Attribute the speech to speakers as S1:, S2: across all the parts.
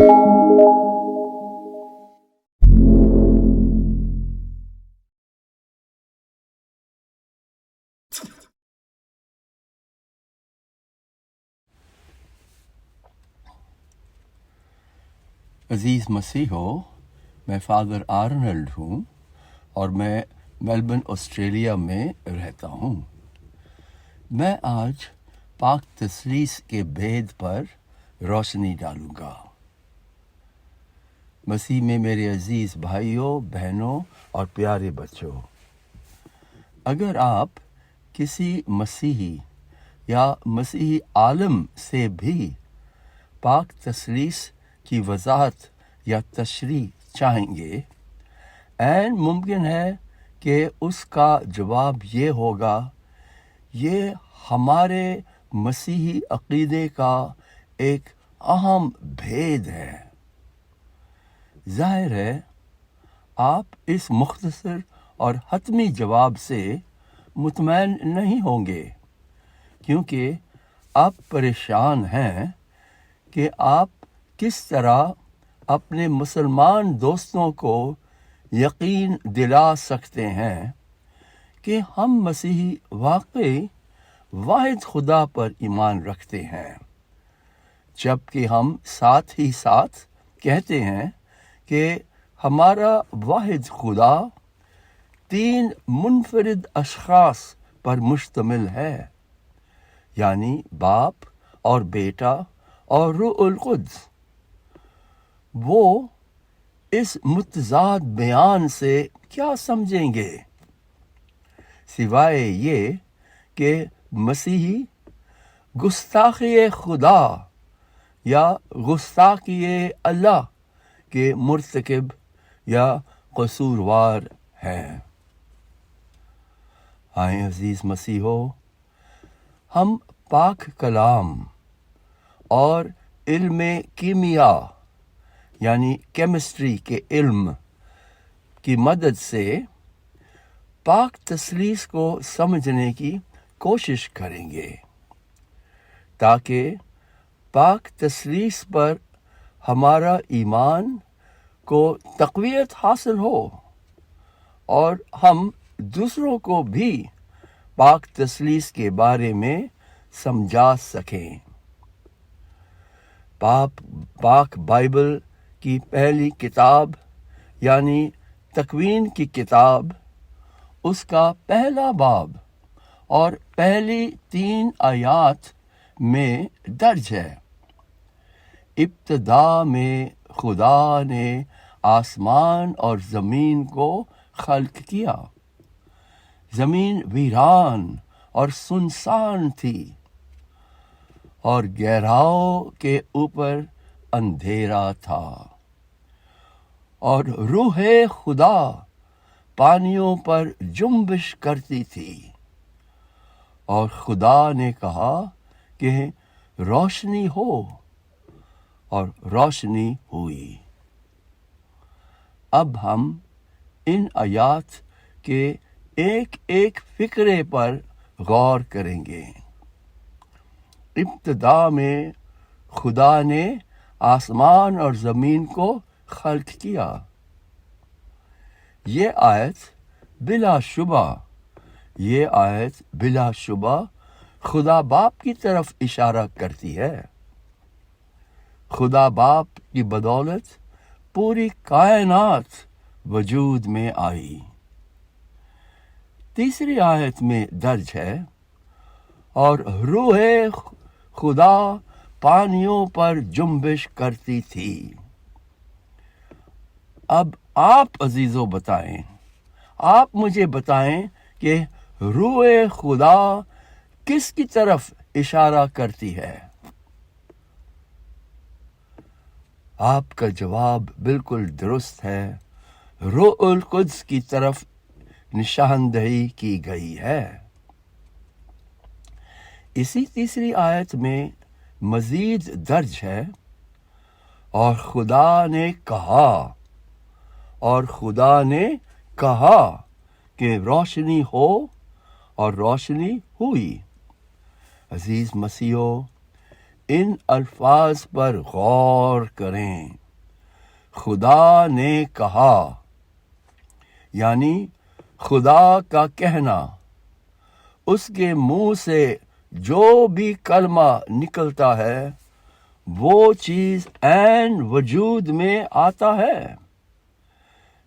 S1: عزیز مسیحو، میں father Arnold ہوں اور میں میلبرن آسٹریلیا میں رہتا ہوں۔ میں آج پاک تثلیث کے بھید پر روشنی ڈالوں گا۔ مسیح میں میرے عزیز بھائیوں، بہنوں اور پیارے بچوں، اگر آپ کسی مسیحی یا مسیحی عالم سے بھی پاک تثلیث کی وضاحت یا تشریح چاہیں گے، عین ممکن ہے کہ اس کا جواب یہ ہوگا، یہ ہمارے مسیحی عقیدے کا ایک اہم بھید ہے۔ ظاہر ہے آپ اس مختصر اور حتمی جواب سے مطمئن نہیں ہوں گے، کیونکہ آپ پریشان ہیں کہ آپ کس طرح اپنے مسلمان دوستوں کو یقین دلا سکتے ہیں کہ ہم مسیحی واقعی واحد خدا پر ایمان رکھتے ہیں، جبکہ ہم ساتھ ہی ساتھ کہتے ہیں کہ ہمارا واحد خدا 3 منفرد اشخاص پر مشتمل ہے، یعنی باپ اور بیٹا اور روح القدس۔ وہ اس متضاد بیان سے کیا سمجھیں گے سوائے یہ کہ مسیحی گستاخی خدا یا گستاخی اللہ کے مرتکب یا قصوروار ہیں۔ آئیں عزیز مسیحو، ہم پاک کلام اور علم کیمیا یعنی کیمسٹری کے علم کی مدد سے پاک تثلیث کو سمجھنے کی کوشش کریں گے، تاکہ پاک تثلیث پر ہمارا ایمان کو تقویت حاصل ہو اور ہم دوسروں کو بھی پاک تثلیث کے بارے میں سمجھا سکیں۔ پاک بائبل کی پہلی کتاب یعنی تکوین کی کتاب، اس کا پہلا باب اور پہلی 3 آیات میں درج ہے، ابتدا میں خدا نے آسمان اور زمین کو خلق کیا، زمین ویران اور سنسان تھی اور گہراؤں کے اوپر اندھیرا تھا، اور روح خدا پانیوں پر جنبش کرتی تھی، اور خدا نے کہا کہ روشنی ہو، اور روشنی ہوئی۔ اب ہم ان آیات کے ایک ایک فقرے پر غور کریں گے۔ ابتدا میں خدا نے آسمان اور زمین کو خلق کیا۔ یہ آیت بلا شبہ خدا باپ کی طرف اشارہ کرتی ہے۔ خدا باپ کی بدولت پوری کائنات وجود میں آئی۔ تیسری آیت میں درج ہے، اور روح خدا پانیوں پر جنبش کرتی تھی۔ اب آپ عزیزو بتائیں، آپ مجھے بتائیں کہ روح خدا کس کی طرف اشارہ کرتی ہے؟ آپ کا جواب بالکل درست ہے، روح القدس کی طرف نشاندہی کی گئی ہے۔ اسی تیسری آیت میں مزید درج ہے، اور خدا نے کہا کہ روشنی ہو، اور روشنی ہوئی۔ عزیز مسیحو، ان الفاظ پر غور کریں۔ خدا نے کہا، یعنی خدا کا کہنا، اس کے منہ سے جو بھی کلمہ نکلتا ہے وہ چیز عین وجود میں آتا ہے۔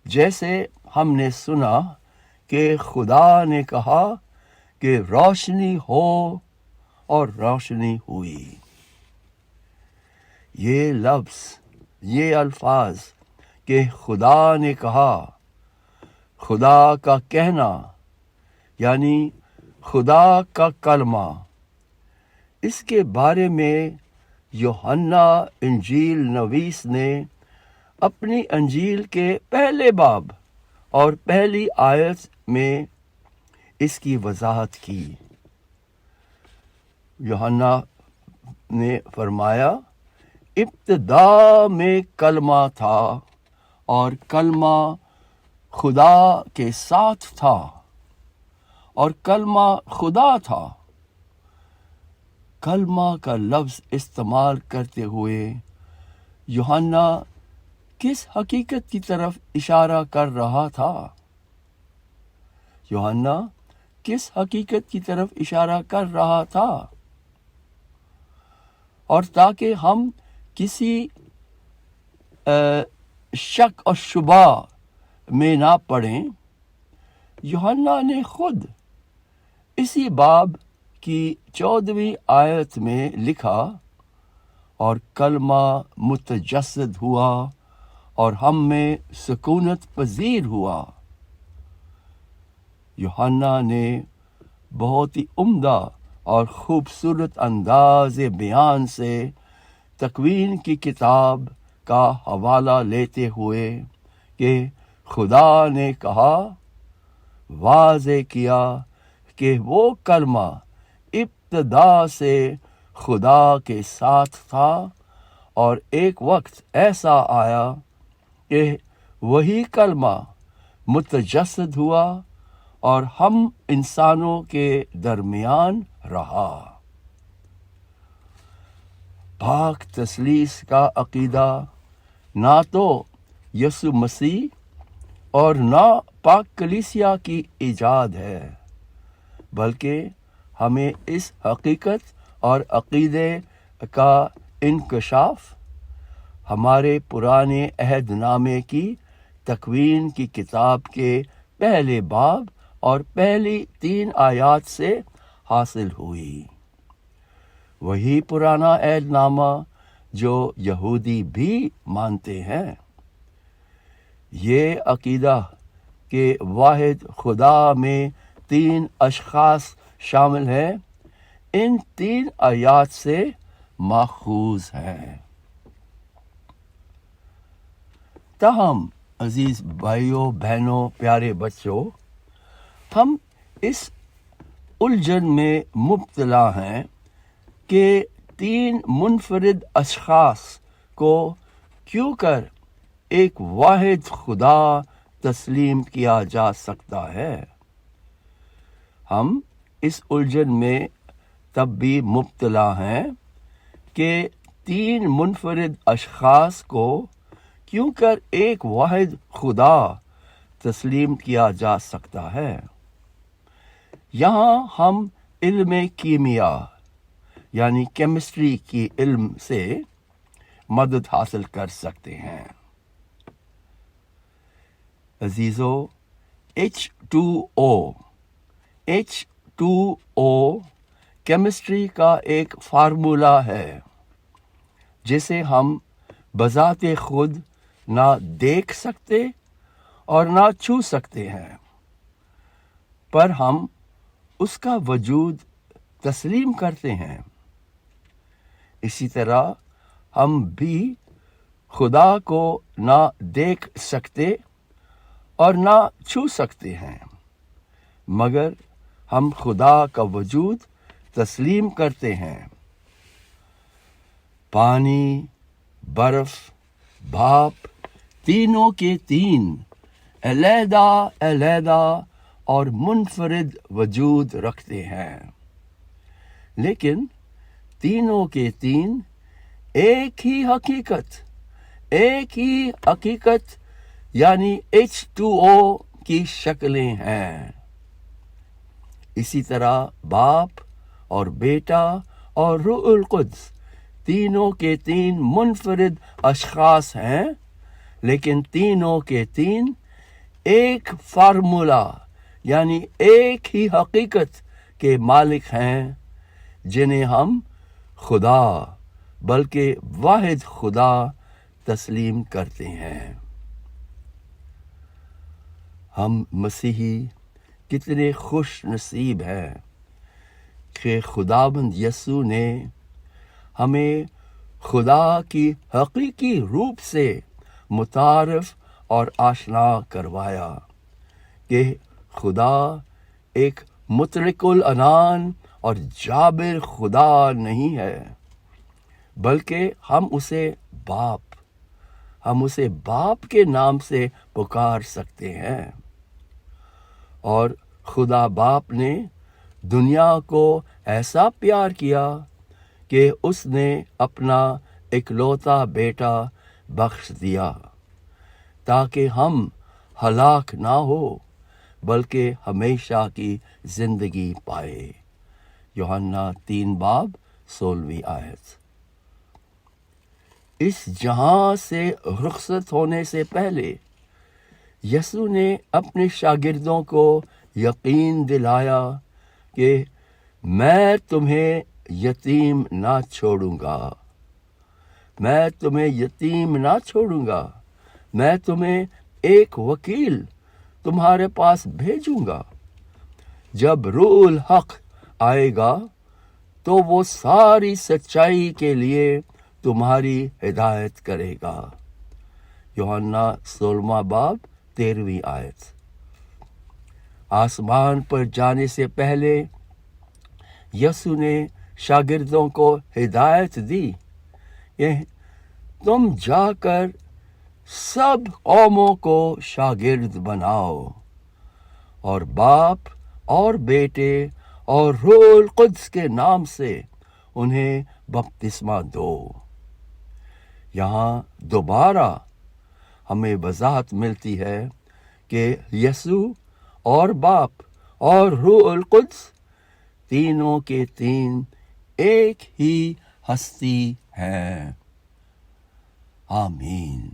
S1: جیسے ہم نے سنا کہ خدا نے کہا کہ روشنی ہو اور روشنی ہوئی۔ یہ لفظ، یہ الفاظ کہ خدا نے کہا، خدا کا کہنا، یعنی خدا کا کلمہ، اس کے بارے میں یوحنا انجیل نویس نے اپنی انجیل کے پہلے باب اور پہلی آیت میں اس کی وضاحت کی۔ یوحنا نے فرمایا، ابتدا میں کلمہ تھا اور کلمہ خدا کے ساتھ تھا اور کلمہ خدا تھا۔ کلمہ کا لفظ استعمال کرتے ہوئے یوحنا کس حقیقت کی طرف اشارہ کر رہا تھا؟ یوحنا کس حقیقت کی طرف اشارہ کر رہا تھا؟ اور تاکہ ہم کسی شک اور شبہ میں نہ پڑیں، یوحنا نے خود اسی باب کی 14ویں آیت میں لکھا، اور کلمہ متجسد ہوا اور ہم میں سکونت پذیر ہوا۔ یوحنا نے بہت ہی عمدہ اور خوبصورت انداز بیان سے تکوین کی کتاب کا حوالہ لیتے ہوئے کہ خدا نے کہا، واضح کیا کہ وہ کلمہ ابتدا سے خدا کے ساتھ تھا، اور ایک وقت ایسا آیا کہ وہی کلمہ متجسد ہوا اور ہم انسانوں کے درمیان رہا۔ پاک تثلیث کا عقیدہ نہ تو یسوع مسیح اور نہ پاک کلیسیا کی ایجاد ہے، بلکہ ہمیں اس حقیقت اور عقیدے کا انکشاف ہمارے پرانے عہد نامے کی تکوین کی کتاب کے پہلے باب اور پہلی 3 آیات سے حاصل ہوئی۔ وہی پرانا عہد نامہ جو یہودی بھی مانتے ہیں۔ یہ عقیدہ کہ واحد خدا میں 3 اشخاص شامل ہیں، ان 3 آیات سے ماخوذ ہے۔ تاہم عزیز بھائیوں، بہنوں، پیارے بچوں، ہم اس الجھن میں مبتلا ہیں کہ 3 منفرد اشخاص کو کیوں کر ایک واحد خدا تسلیم کیا جا سکتا ہے۔ ہم اس الجھن میں تب بھی مبتلا ہیں کہ 3 منفرد اشخاص کو کیوں کر ایک واحد خدا تسلیم کیا جا سکتا ہے۔ یہاں ہم علم کیمیا یعنی کیمسٹری کی علم سے مدد حاصل کر سکتے ہیں۔ عزیزو، H2O کیمسٹری کا ایک فارمولا ہے جسے ہم بذات خود نہ دیکھ سکتے اور نہ چھو سکتے ہیں، پر ہم اس کا وجود تسلیم کرتے ہیں۔ اسی طرح ہم بھی خدا کو نہ دیکھ سکتے اور نہ چھو سکتے ہیں، مگر ہم خدا کا وجود تسلیم کرتے ہیں۔ پانی، برف، بھاپ، تینوں کے 3 علیحدہ علیحدہ اور منفرد وجود رکھتے ہیں، لیکن تینوں کے تین ایک ہی حقیقت یعنی H2O کی شکلیں ہیں۔ اسی طرح باپ اور بیٹا اور روح القدس تینوں کے تین منفرد اشخاص ہیں، لیکن تینوں کے تین ایک فارمولا یعنی ایک ہی حقیقت کے مالک ہیں، جنہیں ہم خدا بلکہ واحد خدا تسلیم کرتے ہیں۔ ہم مسیحی کتنے خوش نصیب ہیں کہ خداوند یسوع نے ہمیں خدا کی حقیقی روپ سے متعارف اور آشنا کروایا کہ خدا ایک مطلق العنان اور جابر خدا نہیں ہے، بلکہ ہم اسے باپ کے نام سے پکار سکتے ہیں۔ اور خدا باپ نے دنیا کو ایسا پیار کیا کہ اس نے اپنا اکلوتا بیٹا بخش دیا تاکہ ہم ہلاک نہ ہو بلکہ ہمیشہ کی زندگی پائے۔ یوحنا 3:16 آیت۔ اس جہاں سے رخصت ہونے سے پہلے یسوع نے اپنے شاگردوں کو یقین دلایا کہ میں تمہیں یتیم نہ چھوڑوں گا، میں تمہیں ایک وکیل تمہارے پاس بھیجوں گا۔ جب روح الحق آئے گا تو وہ ساری سچائی کے لیے تمہاری ہدایت کرے گا۔ یوحنا 16:13 آیت۔ آسمان پر جانے سے پہلے یسوع نے شاگردوں کو ہدایت دی کہ تم جا کر سب قوموں کو شاگرد بناؤ اور باپ اور بیٹے اور روح القدس کے نام سے انہیں بپتسمہ دو۔ یہاں دوبارہ ہمیں وضاحت ملتی ہے کہ یسوع اور باپ اور روح القدس تینوں کے تین ایک ہی ہستی ہیں۔ آمین۔